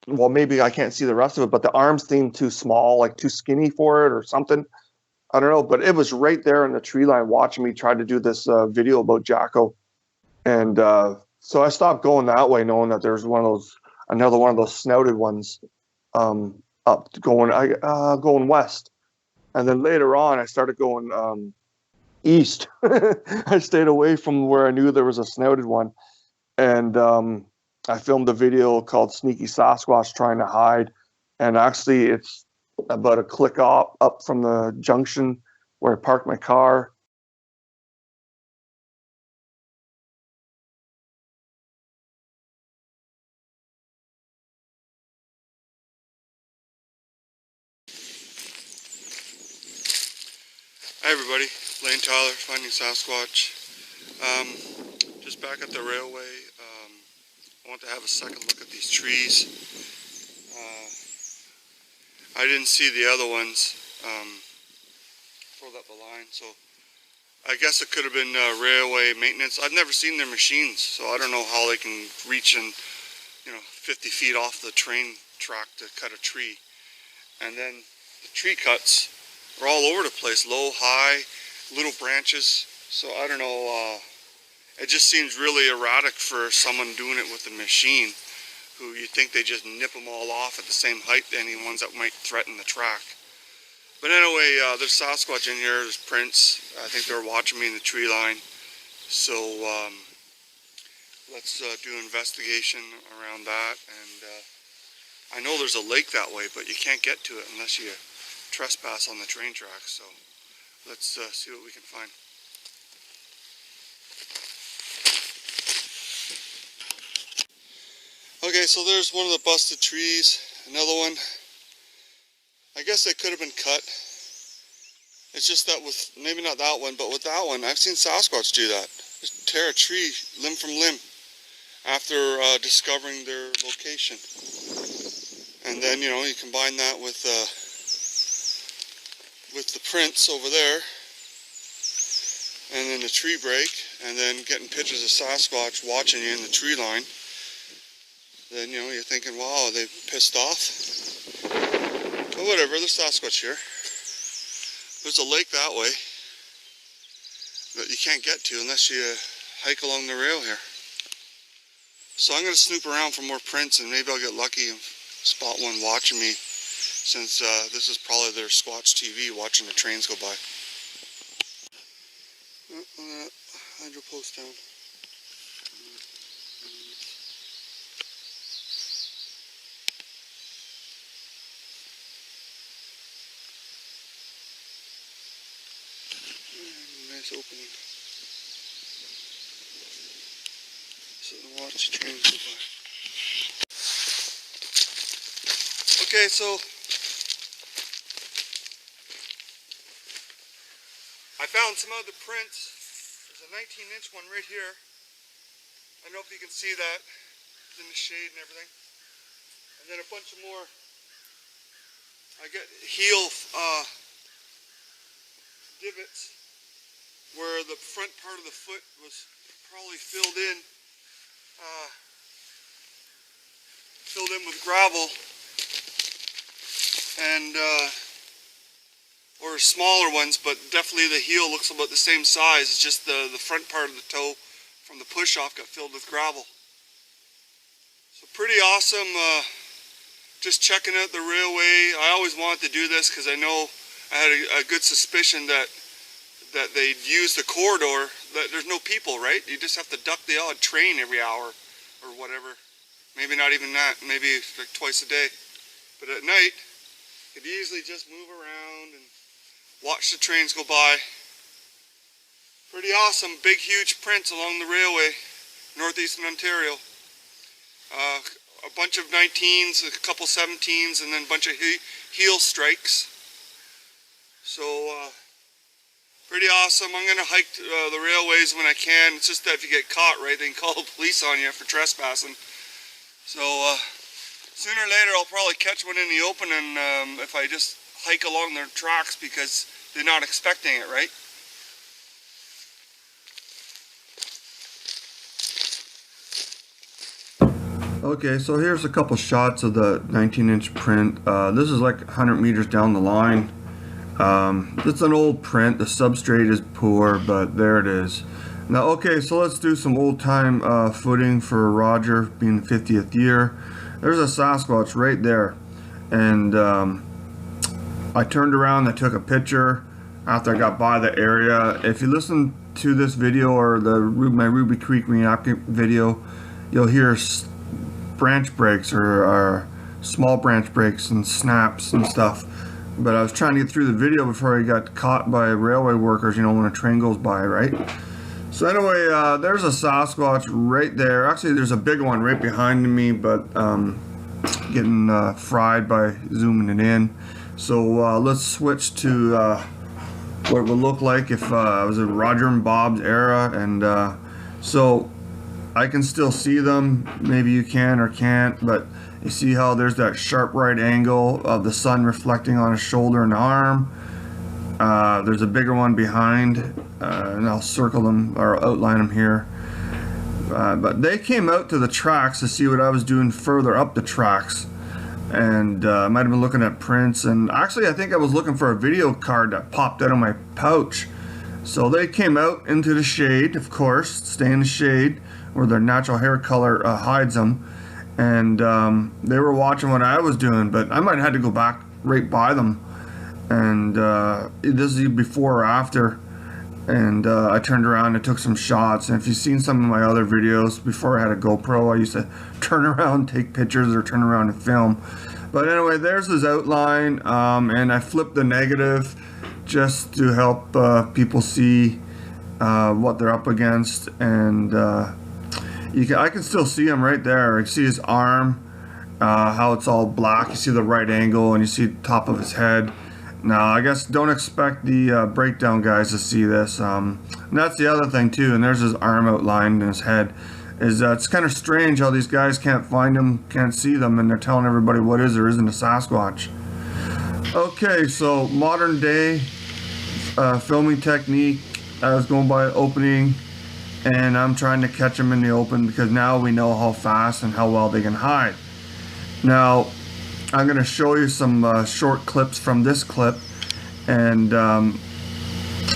well, maybe I can't see the rest of it, but the arms seem too small, like too skinny for it or something. I don't know, but it was right there in the tree line watching me try to do this video about Jacko. And so I stopped going that way, knowing that there's another one of those snouted ones going west. And then later on, I started going east. I stayed away from where I knew there was a snouted one. And I filmed a video called Sneaky Sasquatch Trying to Hide. And actually, it's about a click up from the junction where I parked my car. Hi everybody, Blayne Tyler, Finding Sasquatch. Just back at the railway. I want to have a second look at these trees. I didn't see the other ones. Pulled up the line, so I guess it could have been railway maintenance. I've never seen their machines, so I don't know how they can reach in, 50 feet off the train track to cut a tree. And then the tree cuts are all over the place, low, high, little branches. So I don't know, it just seems really erratic for someone doing it with a machine, who you think they just nip them all off at the same height, any ones that might threaten the track. But anyway, there's Sasquatch in here, there's prints. I think they're watching me in the tree line. So let's do an investigation around that. And I know there's a lake that way, but you can't get to it unless you trespass on the train tracks. So let's see what we can find. Okay, so there's one of the busted trees, another one. I guess they could have been cut. It's just that with, maybe not that one, but with that one, I've seen Sasquatch do that. Just tear a tree limb from limb after discovering their location. And then, you know, you combine that with the prints over there, and then the tree break, and then getting pictures of Sasquatch watching you in the tree line. Then, you know, you're thinking, wow, are they pissed off? But whatever, there's Sasquatch here. There's a lake that way that you can't get to unless you hike along the rail here. So I'm going to snoop around for more prints, and maybe I'll get lucky and spot one watching me, since this is probably their Squatch TV watching the trains go by. Hydro post down. Nice opening. So watch the trains go by. Okay, so I found some other prints. There's a 19-inch one right here. I don't know if you can see that. It's in the shade and everything. And then a bunch of more. I get heel divots where the front part of the foot was probably filled in with gravel, and or smaller ones, but definitely the heel looks about the same size. It's just the front part of the toe from the push off got filled with gravel. So pretty awesome. Just checking out the railway. I always wanted to do this because I know I had a good suspicion that they'd use the corridor, that there's no people, right? You just have to duck the odd train every hour or whatever. Maybe not even that, maybe like twice a day. But at night, you could easily just move around and watch the trains go by. Pretty awesome, big huge prints along the railway, northeastern Ontario. A bunch of 19s, a couple 17s, and then a bunch of heel strikes. So, pretty awesome. I'm going to hike the railways when I can. It's just that if you get caught, right, they can call the police on you for trespassing. So sooner or later I'll probably catch one in the open, and if I just hike along their tracks because they're not expecting it, right? Okay, so here's a couple shots of the 19-inch print. This is like 100 meters down the line. It's an old print. The substrate is poor, but there it is. Now, okay, so let's do some old-time footing for Roger being the 50th year. There's a Sasquatch right there, and I turned around and I took a picture after I got by the area. If you listen to this video or my Ruby Creek reenactment video, you'll hear branch breaks or small branch breaks and snaps and stuff. But I was trying to get through the video before I got caught by railway workers, you know, when a train goes by, right? So anyway, there's a Sasquatch right there. Actually, there's a big one right behind me, but getting fried by zooming it in. So let's switch to what it would look like if it was in Roger and Bob's era. And so I can still see them. Maybe you can or can't, but you see how there's that sharp right angle of the sun reflecting on his shoulder and arm. There's a bigger one behind, and I'll circle them or outline them here. But they came out to the tracks to see what I was doing further up the tracks, and I might have been looking at prints. And actually, I think I was looking for a video card that popped out of my pouch. So they came out into the shade, of course, stay in the shade where their natural hair color hides them. And they were watching what I was doing, but I might have had to go back right by them. And this is before or after. And I turned around and took some shots. And if you've seen some of my other videos, before I had a GoPro, I used to turn around, take pictures, or turn around and film. But anyway, there's his outline, and I flipped the negative just to help people see what they're up against. And I can still see him right there. I can see his arm, how it's all black. You see the right angle, and you see the top of his head. Now, I guess don't expect the breakdown guys to see this. And that's the other thing too. And there's his arm outlined and his head. Is it's kind of strange how these guys can't find him, can't see them, and they're telling everybody what is or isn't a Sasquatch. Okay, so modern day filming technique. I was going by opening, and I'm trying to catch them in the open because now we know how fast and how well they can hide. Now, I'm going to show you some short clips from this clip, and I'm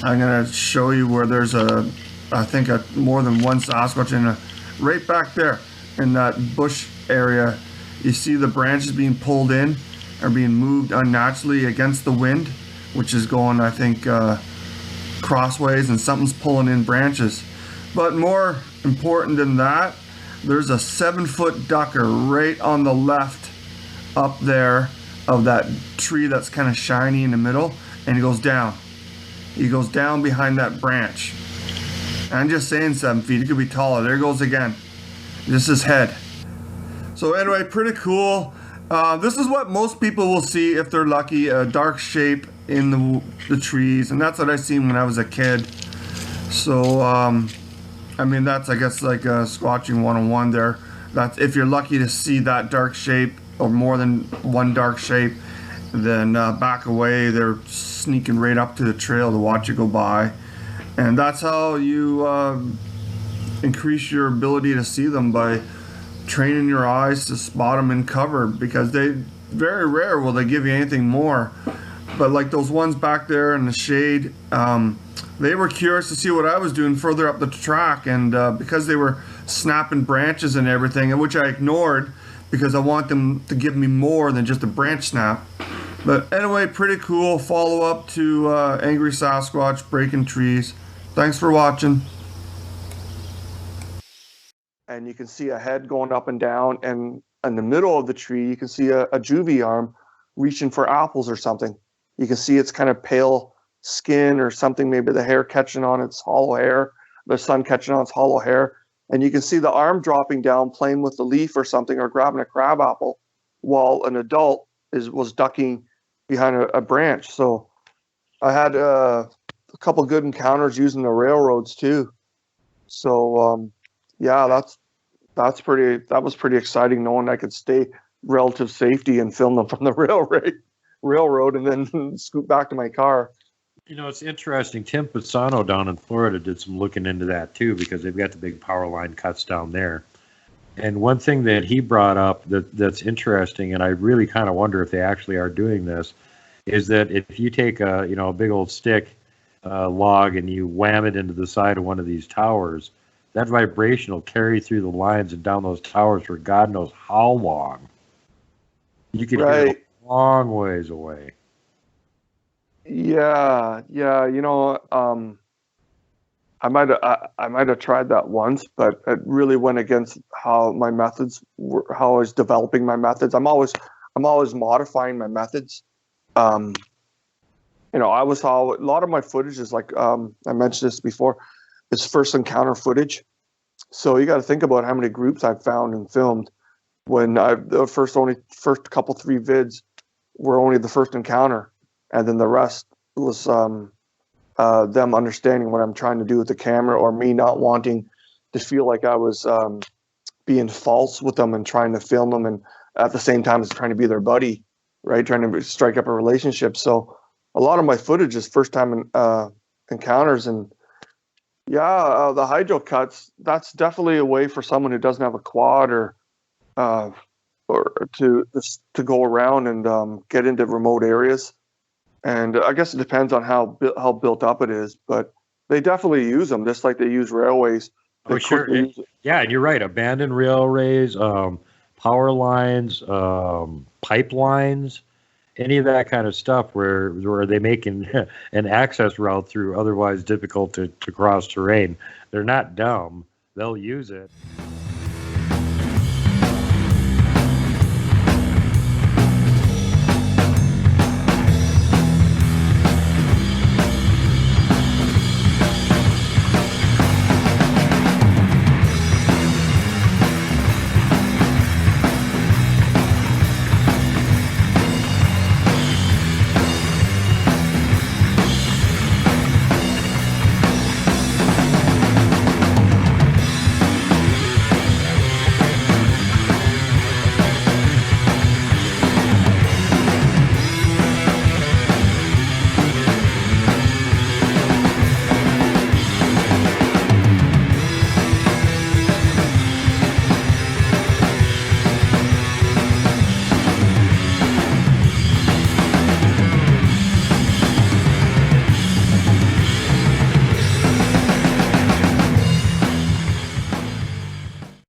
going to show you where there's I think more than one Sasquatch right back there in that bush area. You see the branches being pulled in or being moved unnaturally against the wind, which is going, I think, crossways, and something's pulling in branches. But more important than that, there's a 7-foot ducker right on the left up there of that tree that's kind of shiny in the middle, and he goes down. He goes down behind that branch. I'm just saying 7 feet. It could be taller. There goes again. Just his head. So anyway, pretty cool. This is what most people will see if they're lucky, a dark shape in the trees, and that's what I seen when I was a kid. So I mean, that's, I guess, like squatching 101 there. That's if you're lucky to see that dark shape or more than one dark shape, then back away. They're sneaking right up to the trail to watch you go by. And that's how you increase your ability to see them, by training your eyes to spot them in cover, because they very rare will they give you anything more. But like those ones back there in the shade, they were curious to see what I was doing further up the track, and because they were snapping branches and everything, and which I ignored because I want them to give me more than just a branch snap. But anyway, pretty cool follow-up to Angry Sasquatch breaking trees. Thanks for watching. And you can see a head going up and down, and in the middle of the tree you can see a juvie arm reaching for apples or something. You can see its kind of pale skin or something, maybe the hair catching on its hollow hair, the sun catching on its hollow hair. And you can see the arm dropping down, playing with the leaf or something, or grabbing a crab apple, while an adult was ducking behind a branch. So I had a couple good encounters using the railroads too. So yeah, that was pretty exciting, knowing I could stay relative safety and film them from the railroad and then scoot back to my car. You know, it's interesting. Tim Pisano down in Florida did some looking into that too, because they've got the big power line cuts down there. And one thing that he brought up that's interesting, and I really kind of wonder if they actually are doing this, is that if you take a big old stick log and you wham it into the side of one of these towers, that vibration will carry through the lines and down those towers for God knows how long. You can hear it a long ways away. Yeah. I might have tried that once, but it really went against how my methods were, how I was developing my methods. I'm always modifying my methods. A lot of my footage is like, I mentioned this before, it's first encounter footage. So you got to think about how many groups I've found and filmed. When the first couple 3 vids were only the first encounter, and then the rest was them understanding what I'm trying to do with the camera, or me not wanting to feel like I was being false with them and trying to film them, and at the same time as trying to be their buddy, right? Trying to strike up a relationship. So a lot of my footage is first time encounters. And the hydro cuts, that's definitely a way for someone who doesn't have a quad or or to go around and get into remote areas. And I guess it depends on how built up it is, but they definitely use them, just like they use railways. Oh, sure. Yeah, and you're right. Abandoned railways, power lines, pipelines, any of that kind of stuff where they make an access route through otherwise difficult to cross terrain. They're not dumb. They'll use it.